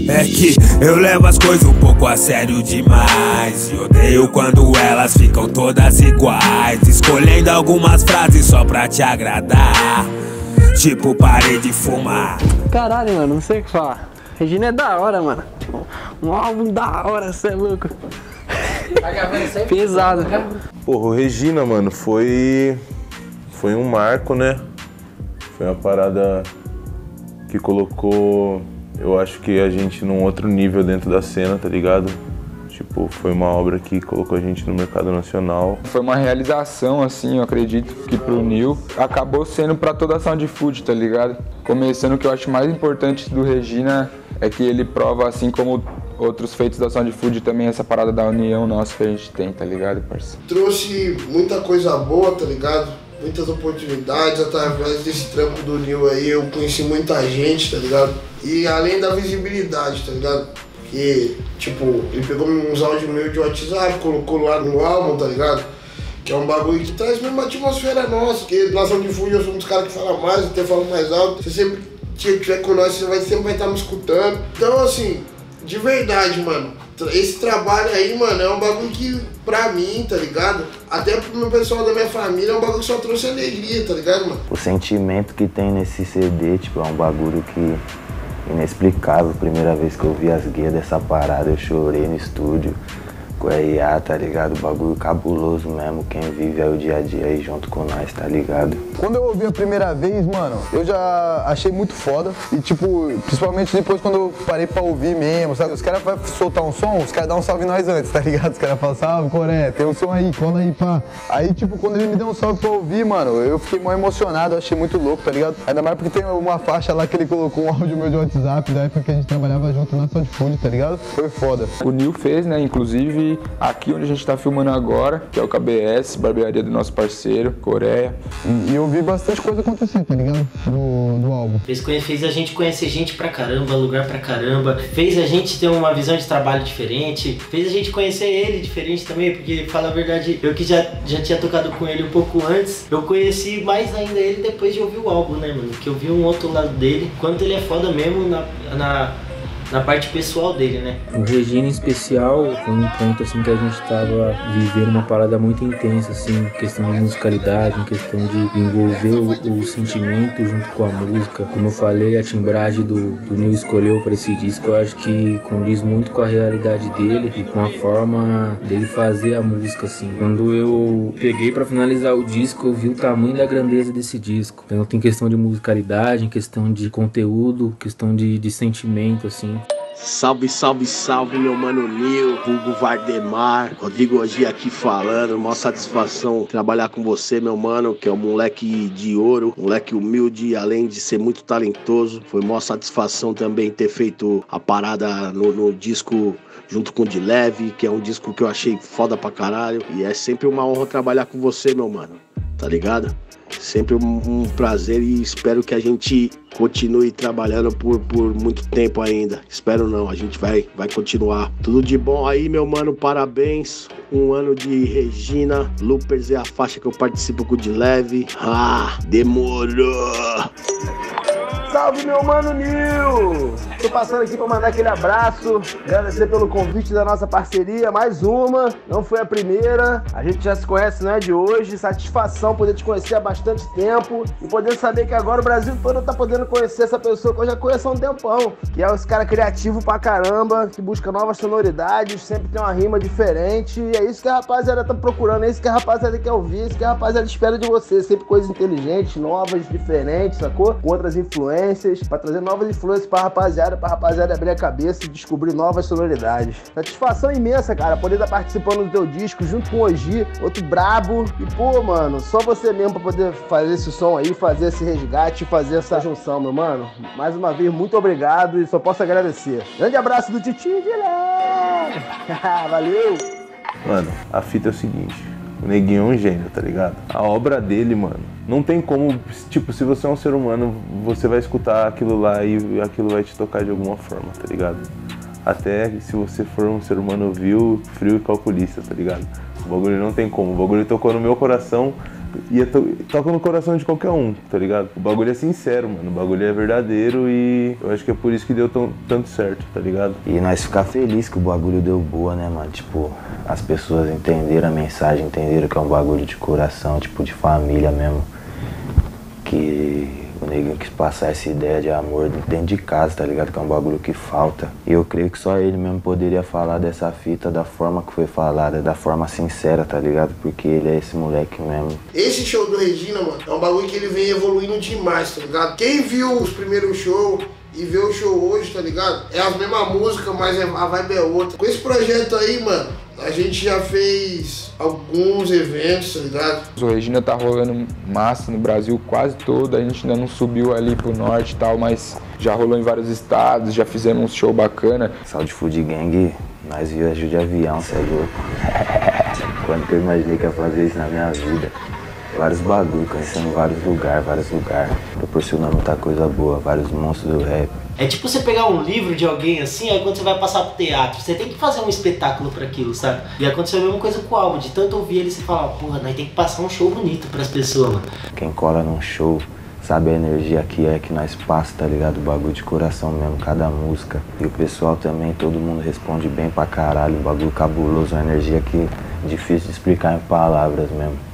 É que eu levo as coisas um pouco a sério demais e odeio quando elas ficam todas iguais, escolhendo algumas frases só pra te agradar. Tipo, parei de fumar. Caralho, mano, não sei o que falar. Regina é da hora, mano. Um álbum da hora, cê é louco. Pesado. Porra, o Regina, mano, foi um marco, né? Foi uma parada que colocou, eu acho que a gente num outro nível dentro da cena, tá ligado? Tipo, foi uma obra que colocou a gente no mercado nacional. Foi uma realização, assim, eu acredito que pro Nil acabou sendo pra toda a Sound Food, tá ligado? Começando, o que eu acho mais importante do Regina é que ele prova, assim como outros feitos da Sound Food, também essa parada da união nossa que a gente tem, tá ligado, parceiro? Trouxe muita coisa boa, tá ligado? Muitas oportunidades, através desse trampo do Nil aí eu conheci muita gente, tá ligado? E além da visibilidade, tá ligado? Porque, tipo, ele pegou uns áudios meus de WhatsApp, colocou lá no álbum, tá ligado? Que é um bagulho que traz mesmo uma atmosfera nossa, porque na Sound Food eu sou um dos caras que fala mais, até falo mais alto. Você sempre tiver com nós, você sempre vai estar me escutando. Então, assim, de verdade, mano, esse trabalho aí, mano, é um bagulho que, pra mim, tá ligado? Até pro meu pessoal da minha família, é um bagulho que só trouxe alegria, tá ligado, mano? O sentimento que tem nesse CD, tipo, é um bagulho que inexplicável. Primeira vez que eu vi as guias dessa parada, eu chorei no estúdio com o RA, tá ligado? Bagulho cabuloso mesmo, quem vive aí o dia a dia aí junto com nós, tá ligado? Quando eu ouvi a primeira vez, mano, eu já achei muito foda. E tipo, principalmente depois quando eu parei pra ouvir mesmo, sabe? Os caras vão soltar um som, os caras dão um salve em nós antes, tá ligado? Os caras falam, salve, Coré, tem um som aí, cola aí, pá. Aí, tipo, quando ele me deu um salve pra ouvir, mano, eu fiquei mó emocionado, eu achei muito louco, tá ligado? Ainda mais porque tem uma faixa lá que ele colocou um áudio meu de WhatsApp, da época que a gente trabalhava junto na Sound Food, tá ligado? Foi foda. O Nil fez, né, inclusive aqui onde a gente tá filmando agora, que é o KBS, barbearia do nosso parceiro, Coreia. E eu vi bastante coisa acontecer, tá ligado? Do álbum. Fez a gente conhecer gente pra caramba, lugar pra caramba, fez a gente ter uma visão de trabalho diferente, fez a gente conhecer ele diferente também, porque, fala a verdade, eu que já tinha tocado com ele um pouco antes, eu conheci mais ainda ele depois de ouvir o álbum, né, mano? Que eu vi um outro lado dele, quanto ele é foda mesmo na parte pessoal dele, né? O Regina em especial foi um ponto assim que a gente tava vivendo uma parada muito intensa, assim, questão de musicalidade, em questão de envolver o sentimento junto com a música. Como eu falei, a timbragem do Nil escolheu para esse disco, eu acho que condiz muito com a realidade dele e com a forma dele fazer a música, assim. Quando eu peguei para finalizar o disco, eu vi o tamanho da grandeza desse disco. Então tem questão de musicalidade, em questão de conteúdo, questão de sentimento, assim. Salve, salve, salve, meu mano Nil, Hugo Vardemar, Rodrigo hoje aqui falando, maior satisfação trabalhar com você, meu mano, que é um moleque de ouro, moleque humilde, além de ser muito talentoso. Foi maior satisfação também ter feito a parada no disco junto com o De Leve, que é um disco que eu achei foda pra caralho, e é sempre uma honra trabalhar com você, meu mano, tá ligado? Sempre um prazer e espero que a gente continue trabalhando por muito tempo ainda. Espero não, a gente vai continuar. Tudo de bom aí, meu mano, parabéns. Um ano de Regina, Loopers é a faixa que eu participo com o De Leve. Ah, demorou! Salve, meu mano Nil! Tô passando aqui pra mandar aquele abraço, agradecer pelo convite da nossa parceria, mais uma, não foi a primeira, a gente já se conhece, não é de hoje, satisfação poder te conhecer há bastante tempo e poder saber que agora o Brasil todo tá podendo conhecer essa pessoa que eu já conheço há um tempão, que é esse cara criativo pra caramba, que busca novas sonoridades, sempre tem uma rima diferente, e é isso que a rapaziada tá procurando, é isso que a rapaziada quer ouvir, é isso que a rapaziada espera de você, sempre coisas inteligentes, novas, diferentes, sacou? Com outras influências, pra trazer novas influências pra rapaziada abrir a cabeça e descobrir novas sonoridades. Satisfação imensa, cara, poder estar participando do teu disco junto com o Oji, outro brabo. E pô, mano, só você mesmo pra poder fazer esse som aí, fazer esse resgate, fazer essa junção, meu mano. Mais uma vez, muito obrigado e só posso agradecer. Grande abraço do Titi de Lé! Valeu! Mano, a fita é o seguinte, o Neguinho é um gênio, tá ligado? A obra dele, mano, não tem como, tipo, se você é um ser humano, você vai escutar aquilo lá e aquilo vai te tocar de alguma forma, tá ligado? Até se você for um ser humano vil, frio e calculista, tá ligado? O bagulho não tem como, o bagulho tocou no meu coração toca no coração de qualquer um, tá ligado? O bagulho é sincero, mano, o bagulho é verdadeiro e eu acho que é por isso que deu tanto certo, tá ligado? E nós ficar feliz que o bagulho deu boa, né, mano? Tipo, as pessoas entenderam a mensagem, entenderam que é um bagulho de coração, tipo, de família mesmo. Que o neguinho quis passar essa ideia de amor dentro de casa, tá ligado? Que é um bagulho que falta. E eu creio que só ele mesmo poderia falar dessa fita da forma que foi falada, da forma sincera, tá ligado? Porque ele é esse moleque mesmo. Esse show do Regina, mano, é um bagulho que ele vem evoluindo demais, tá ligado? Quem viu os primeiros shows e vê o show hoje, tá ligado? É a mesma música, mas a vibe é outra. Com esse projeto aí, mano, a gente já fez alguns eventos, tá ligado? O Regina tá rolando massa no Brasil quase todo, a gente ainda não subiu ali pro norte e tal, mas já rolou em vários estados, já fizemos um show bacana. Saúde Food Gang, nós viajamos de avião, cê é louco. Quando que eu imaginei que ia fazer isso na minha vida? Vários bagulho, conhecendo vários lugares, proporcionando muita coisa boa, vários monstros do rap. É tipo você pegar um livro de alguém assim, aí quando você vai passar pro teatro, você tem que fazer um espetáculo pra aquilo, sabe? E aconteceu a mesma coisa com o álbum, de tanto ouvir ele, você fala, porra, nós tem que passar um show bonito pras pessoas, mano. Quem cola num show sabe a energia que nós passa, tá ligado? O bagulho de coração mesmo, cada música. E o pessoal também, todo mundo responde bem pra caralho, um bagulho cabuloso, uma energia que é difícil de explicar em palavras mesmo.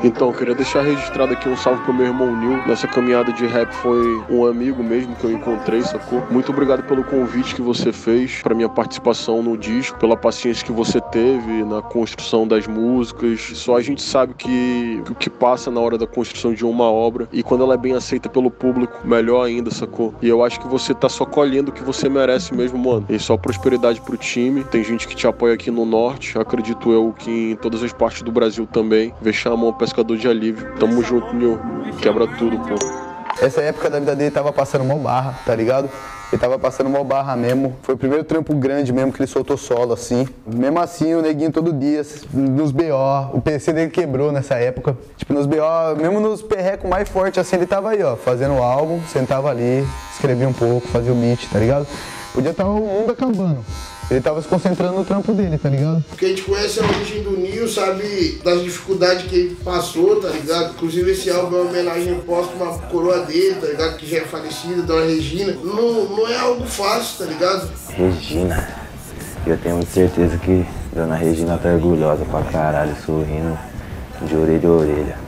Então, eu queria deixar registrado aqui um salve pro meu irmão Nil. Nessa caminhada de rap foi um amigo mesmo que eu encontrei, sacou? Muito obrigado pelo convite que você fez pra minha participação no disco, pela paciência que você teve na construção das músicas. Só a gente sabe que o que passa na hora da construção de uma obra, e quando ela é bem aceita pelo público, melhor ainda, sacou? E eu acho que você tá só colhendo o que você merece mesmo, mano. E só prosperidade pro time. Tem gente que te apoia aqui no norte, acredito eu que em todas as partes do Brasil também. Vexamão, pescador de alívio. Tamo junto, Nil. Quebra tudo, pô. Essa época da vida dele tava passando mó barra, tá ligado? Ele tava passando mó barra mesmo. Foi o primeiro trampo grande mesmo que ele soltou solo, assim. Mesmo assim, o neguinho todo dia, nos BO, o PC dele quebrou nessa época. Tipo, nos BO, mesmo nos perrecos mais fortes, assim, ele tava aí, ó, fazendo o álbum, sentava ali, escrevia um pouco, fazia o beat, tá ligado? Podia estar o mundo acabando. Ele tava se concentrando no trampo dele, tá ligado? Porque a gente conhece a origem do Nil, sabe das dificuldades que ele passou, tá ligado? Inclusive esse álbum é uma homenagem póstuma à coroa dele, tá ligado? Que já é falecida, Dona Regina. Não é algo fácil, tá ligado? Regina. Eu tenho muita certeza que Dona Regina tá orgulhosa pra caralho, sorrindo de orelha a orelha.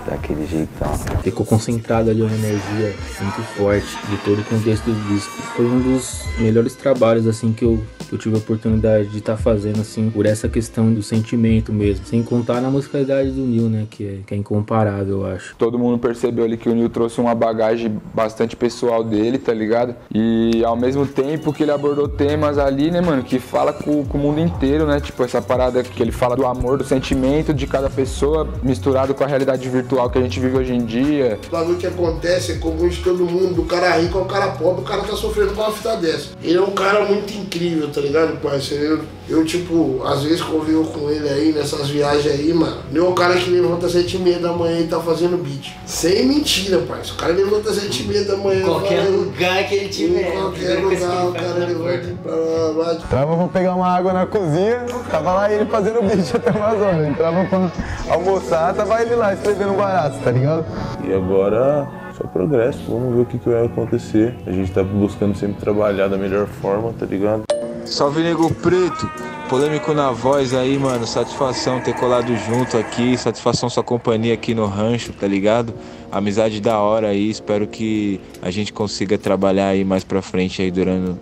Daquele jeitão. Ficou concentrado ali uma energia muito forte de todo o contexto do disco. Foi um dos melhores trabalhos assim que eu tive a oportunidade de estar fazendo assim, por essa questão do sentimento mesmo, sem contar na musicalidade do Nil, né, que é incomparável, eu acho. Todo mundo percebeu ali que o Nil trouxe uma bagagem bastante pessoal dele, tá ligado? E ao mesmo tempo que ele abordou temas ali, né, mano, que fala com o mundo inteiro, né, tipo essa parada que ele fala do amor, do sentimento de cada pessoa misturado com a realidade virtual que a gente vive hoje em dia. O bagulho que acontece é comum de todo mundo, do cara rico ao cara pobre, o cara tá sofrendo com uma fita dessa. Ele é um cara muito incrível, tá ligado, parceiro? Eu, tipo, às vezes convivo com ele aí, nessas viagens aí, mano. Ele é um cara que levanta às 7h30 da manhã e tá fazendo beat. Sem mentira, parceiro. O cara levanta às 7h30 da manhã. Em qualquer lugar que ele tiver. Em qualquer lugar, o cara levanta e pra lá. Entrava pra pegar uma água na cozinha, tava lá ele fazendo beat até umas horas. Entrava pra almoçar, tava ele lá escrevendo um barato, tá ligado? E agora, só progresso, vamos ver o que vai acontecer. A gente tá buscando sempre trabalhar da melhor forma, tá ligado? Salve, nego preto, polêmico na voz aí, mano, satisfação ter colado junto aqui, satisfação sua companhia aqui no rancho, tá ligado? Amizade da hora aí, espero que a gente consiga trabalhar aí mais pra frente aí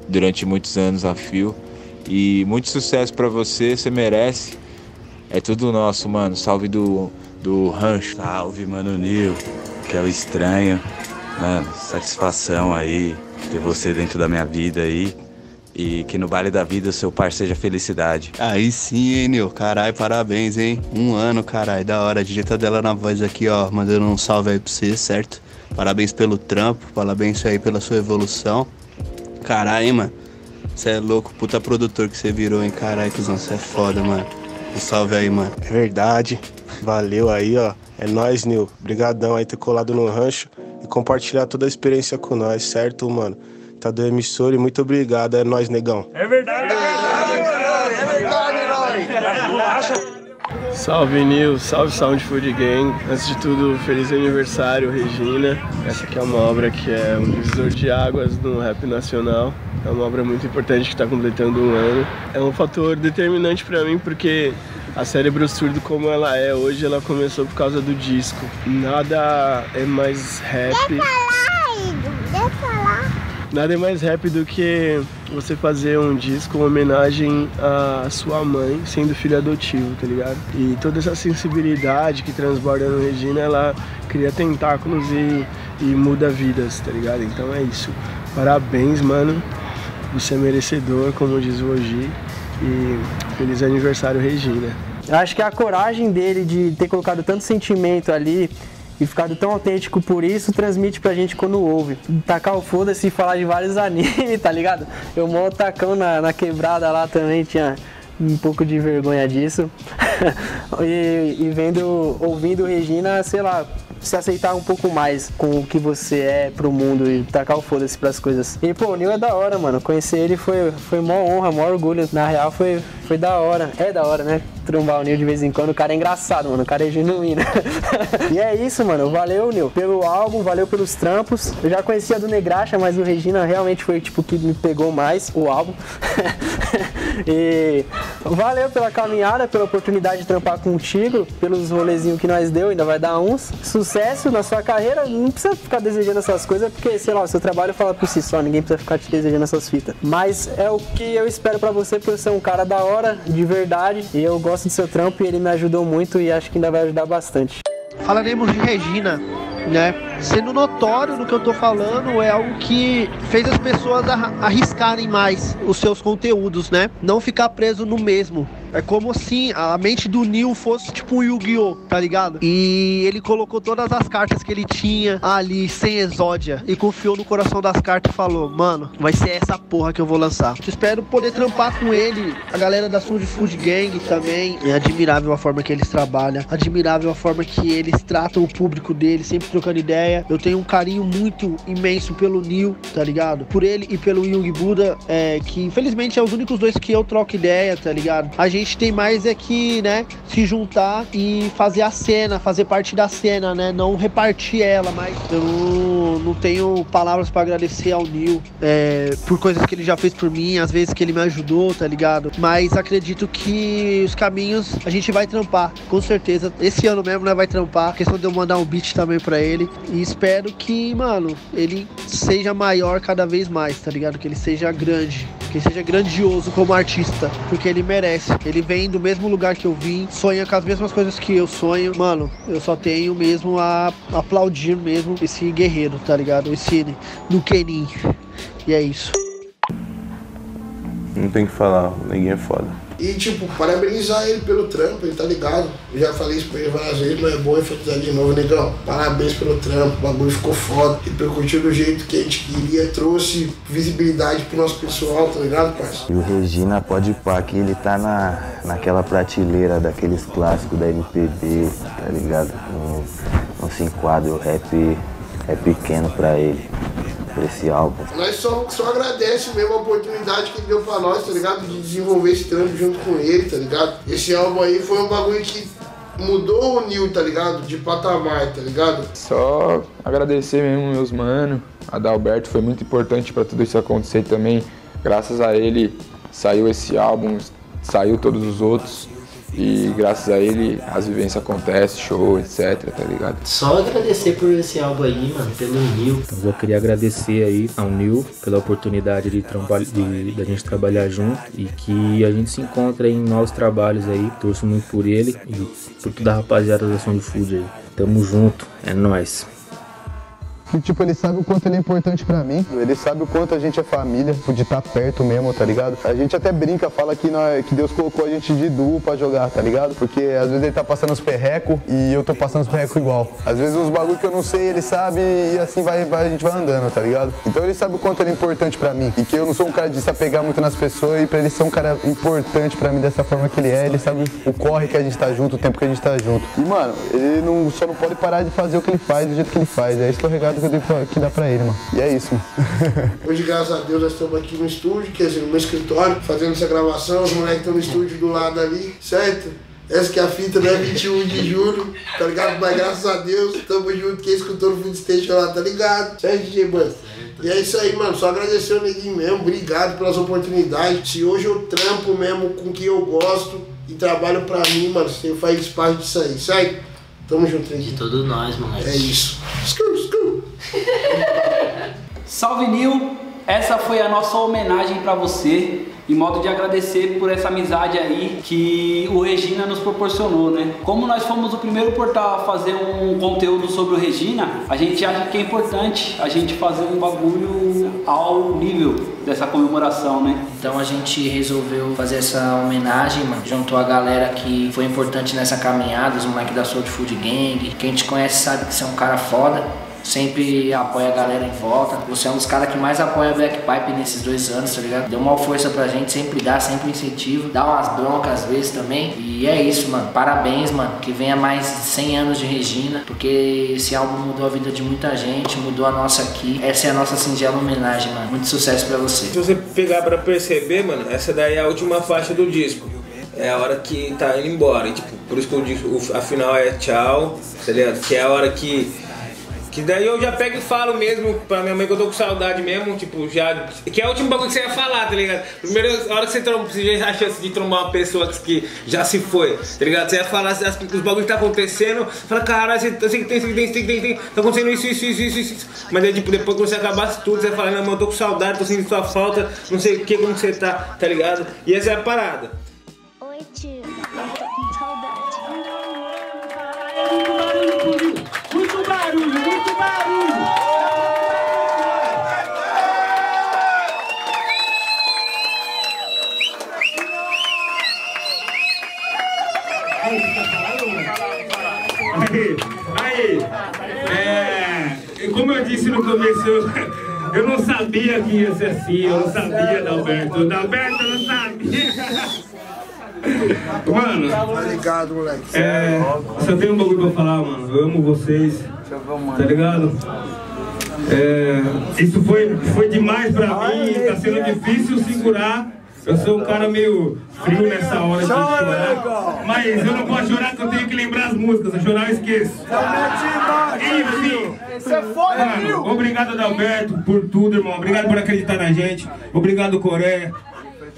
durante muitos anos a fio. E muito sucesso pra você, você merece, é tudo nosso, mano, salve do rancho. Salve, mano Nil, que é o estranho, mano, satisfação aí ter você dentro da minha vida aí. E que no Vale da Vida o seu par seja felicidade. Aí sim, hein, Nil? Caralho, parabéns, hein? 1 ano, caralho, da hora. DJ dela na voz aqui, ó, mandando um salve aí pra você, certo? Parabéns pelo trampo, parabéns aí pela sua evolução. Caralho, hein, mano? Você é louco, puta produtor que você virou, hein? Caralho, cuzão, você é foda, mano. Um salve aí, mano. É verdade. Valeu aí, ó. É nóis, Nil. Obrigadão aí ter colado no rancho e compartilhar toda a experiência com nós, certo, mano? Tá do emissor e muito obrigado, é nóis, negão. É verdade, é verdade, é verdade, é verdade, nós. Salve Nil, salve Sound Food Gang. Antes de tudo, feliz aniversário Regina. Essa aqui é uma obra que é um divisor de águas no rap nacional. É uma obra muito importante que está completando 1 ano. É um fator determinante para mim porque a Cérebro Surdo como ela é hoje, ela começou por causa do disco. Nada é mais rap. Nada é mais rap do que você fazer um disco, uma homenagem à sua mãe, sendo filho adotivo, tá ligado? E toda essa sensibilidade que transborda no Regina, ela cria tentáculos e muda vidas, tá ligado? Então é isso. Parabéns, mano. Você é merecedor, como diz o Oji. E feliz aniversário, Regina. Eu acho que a coragem dele de ter colocado tanto sentimento ali e ficado tão autêntico por isso, transmite pra gente quando ouve. Tacar o foda-se e falar de vários animes, tá ligado? Eu mó tacão na quebrada lá também, tinha um pouco de vergonha disso. ouvindo Regina, sei lá, se aceitar um pouco mais com o que você é pro mundo e tacar o foda-se pras coisas. E pô, o Nil é da hora, mano. Conhecer ele foi mó honra, mó orgulho. Na real foi da hora. É da hora, né? Trombar o Nil de vez em quando. O cara é engraçado, mano. O cara é genuíno. E é isso, mano. Valeu, Nil, pelo álbum, valeu pelos trampos. Eu já conhecia do Negraxa, mas o Regina realmente foi tipo que me pegou mais, o álbum. E valeu pela caminhada, pela oportunidade de trampar contigo, pelos rolezinhos que nós deu, ainda vai dar uns. Sucesso na sua carreira, não precisa ficar desejando essas coisas, porque, sei lá, o seu trabalho fala por si só, ninguém precisa ficar te desejando essas fitas. Mas é o que eu espero pra você, porque você é um cara da hora, de verdade, e eu gosto do seu trampo e ele me ajudou muito e acho que ainda vai ajudar bastante. Falaremos de Regina, né? Sendo notório no que eu tô falando, é algo que fez as pessoas arriscarem mais os seus conteúdos, né? Não ficar preso no mesmo. É como se a mente do Nil fosse tipo um Yu-Gi-Oh, tá ligado? E ele colocou todas as cartas que ele tinha ali, sem exódia, e confiou no coração das cartas e falou: mano, vai ser essa porra que eu vou lançar. Espero poder trampar com ele, a galera da Sound Food Gang também. É admirável a forma que eles trabalham, admirável a forma que eles tratam o público deles, sempre trocando ideia. Eu tenho um carinho muito imenso pelo Nil, tá ligado? Por ele e pelo Young Buddha, que infelizmente é os únicos dois que eu troco ideia, tá ligado? A gente tem mais é que, né, se juntar e fazer a cena, fazer parte da cena, né, não repartir ela, mas eu não tenho palavras pra agradecer ao Nil por coisas que ele já fez por mim, às vezes que ele me ajudou, tá ligado? Mas acredito que os caminhos a gente vai trampar, com certeza, esse ano mesmo, né, vai trampar, questão de eu mandar um beat também pra ele, e espero que, mano, ele seja maior cada vez mais, tá ligado? Que ele seja grande, que ele seja grandioso como artista, porque ele merece. Ele vem do mesmo lugar que eu vim, sonha com as mesmas coisas que eu sonho. Mano, eu só tenho mesmo a aplaudir mesmo esse guerreiro, tá ligado? Esse Nukenin. E é isso. Não tem o que falar, ninguém é foda. E, tipo, parabenizar ele pelo trampo, ele tá ligado? Eu já falei isso pra ele várias vezes, mas é bom enfatizar de novo, negão. Parabéns pelo trampo, o bagulho ficou foda. Repercutiu do jeito que a gente queria, trouxe visibilidade pro nosso pessoal, tá ligado, parceiro? E o Regina, pode pá, que ele tá naquela prateleira daqueles clássicos da MPB, tá ligado? Não se enquadra, o rap é pequeno pra ele. Por esse álbum. Nós só agradece mesmo a oportunidade que ele deu pra nós, tá ligado? De desenvolver esse trampo junto com ele, tá ligado? Esse álbum aí foi um bagulho que mudou o Nil, tá ligado? De patamar, tá ligado? Só agradecer mesmo meus mano. A Adalberto foi muito importante pra tudo isso acontecer também. Graças a ele saiu esse álbum, saiu todos os outros. E graças a ele as vivências acontecem, show, etc, tá ligado? Só agradecer por esse álbum aí, mano, pelo Nil. Então eu queria agradecer aí ao Nil pela oportunidade da gente trabalhar junto e que a gente se encontra em novos trabalhos aí. Torço muito por ele e por toda a rapaziada da Sound Food aí. Tamo junto, é nóis. E, tipo, ele sabe o quanto ele é importante pra mim. Ele sabe o quanto a gente é família, de estar perto mesmo, tá ligado? A gente até brinca, fala que Deus colocou a gente de duo pra jogar, tá ligado? Porque às vezes ele tá passando os perrecos e eu tô passando os perrecos igual. Às vezes uns bagulho que eu não sei, ele sabe e assim a gente vai andando, tá ligado? Então ele sabe o quanto ele é importante pra mim. E que eu não sou um cara de se apegar muito nas pessoas e pra ele ser um cara importante pra mim dessa forma que ele é. Ele sabe o corre que a gente tá junto, o tempo que a gente tá junto. E, mano, ele só não pode parar de fazer o que ele faz, do jeito que ele faz. É isso que é o regado que dá pra ele, mano. E é isso, mano. Hoje, graças a Deus, nós estamos aqui no estúdio, quer dizer, no meu escritório, fazendo essa gravação. Os moleques estão no estúdio do lado ali, certo? Essa que é a fita, né? 21 de julho, tá ligado? Mas graças a Deus, tamo junto. Quem escutou no Food Station lá, tá ligado? Certo, DJ Buzz? E é isso aí, mano. Só agradecer o neguinho mesmo. Obrigado pelas oportunidades. Se hoje eu trampo mesmo com o que eu gosto e trabalho pra mim, mano, você faz parte disso aí, certo? Tamo junto aí. De todos nós, mano. É isso. Salve, Nil! Essa foi a nossa homenagem pra você, em modo de agradecer por essa amizade aí que o Regina nos proporcionou, né? Como nós fomos o primeiro portal a fazer um conteúdo sobre o Regina, a gente acha que é importante a gente fazer um bagulho ao nível dessa comemoração, né? Então a gente resolveu fazer essa homenagem, mano. Juntou a galera que foi importante nessa caminhada, os moleques da Soul Food Gang. Quem te conhece sabe que você é um cara foda. Sempre apoia a galera em volta. Você é um dos caras que mais apoia a Black Pipe nesses 2 anos, tá ligado? Deu uma força pra gente, sempre dá, sempre incentivo. Dá umas broncas às vezes também. E é isso, mano. Parabéns, mano. Que venha mais 100 anos de Regina. Porque esse álbum mudou a vida de muita gente, mudou a nossa aqui. Essa é a nossa singela homenagem, mano. Muito sucesso pra você. Se você pegar pra perceber, mano, essa daí é a última faixa do disco. É a hora que tá indo embora. E, tipo, por isso que eu digo, a final é tchau, tá ligado? Que é a hora que daí eu já pego e falo mesmo pra minha mãe que eu tô com saudade mesmo, tipo, já. Que é o último bagulho que você ia falar, tá ligado? Primeira hora que você já a chance de trombar uma pessoa que já se foi, tá ligado? Você ia falar os bagulhos que tá acontecendo, fala, caralho, você tem, tá acontecendo isso. Mas aí, tipo, depois que você acabasse tudo, você ia falar, não, mano, eu tô com saudade, tô sentindo sua falta, não sei o que, como você tá ligado? E essa é a parada. Oi, tio, eu tô com saudade. Muito barulho! Aí, como eu disse no começo, eu não sabia que ia ser assim, eu não sabia, Dalberto. Dalberto, eu não sabia. Mano, tá ligado, moleque. Só tenho um bagulho pra falar, mano. Eu amo vocês, tá ligado? Isso foi demais pra mim, tá sendo difícil segurar. Eu sou um cara meio frio nessa hora de chorar, mas eu não posso chorar porque eu tenho que lembrar as músicas. Se eu chorar eu esqueço. Enfim, mano, obrigado, Adalberto, por tudo, irmão. Obrigado por acreditar na gente. Obrigado, Coreia.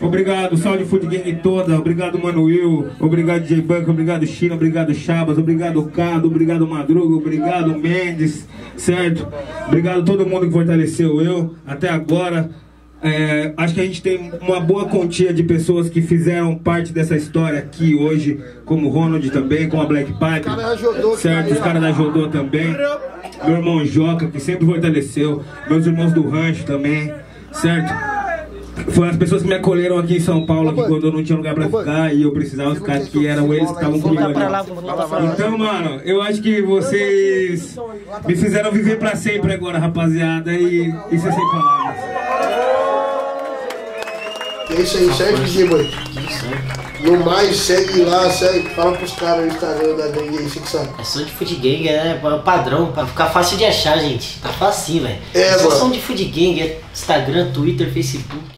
Obrigado, Soul Food Gang toda. Obrigado, Manuel. Obrigado, DJ Banco. Obrigado, China. Obrigado, Chabas. Obrigado, Cado. Obrigado, Madruga. Obrigado, Mendes. Certo? Obrigado a todo mundo que fortaleceu eu até agora. Acho que a gente tem uma boa quantia de pessoas que fizeram parte dessa história aqui hoje, como o Ronald também, como a Black Pipe, certo? Os caras da Jodô também, meu irmão Joca, que sempre fortaleceu, meus irmãos do Rancho também, certo? Foram as pessoas que me acolheram aqui em São Paulo, aqui quando eu não tinha lugar pra ficar e eu precisava ficar aqui, eram eles que estavam comigo aqui. Então, mano, eu acho que vocês me fizeram viver pra sempre agora, rapaziada, e isso é sem palavras. É isso aí, certo, DJ Boy? No mais, segue lá, fala pros caras no Instagram da gangue aí, fixa. É Soul Food Gang, é padrão, pra ficar fácil de achar, gente. Tá facinho, velho. Mano. Soul Food Gang, é Instagram, Twitter, Facebook.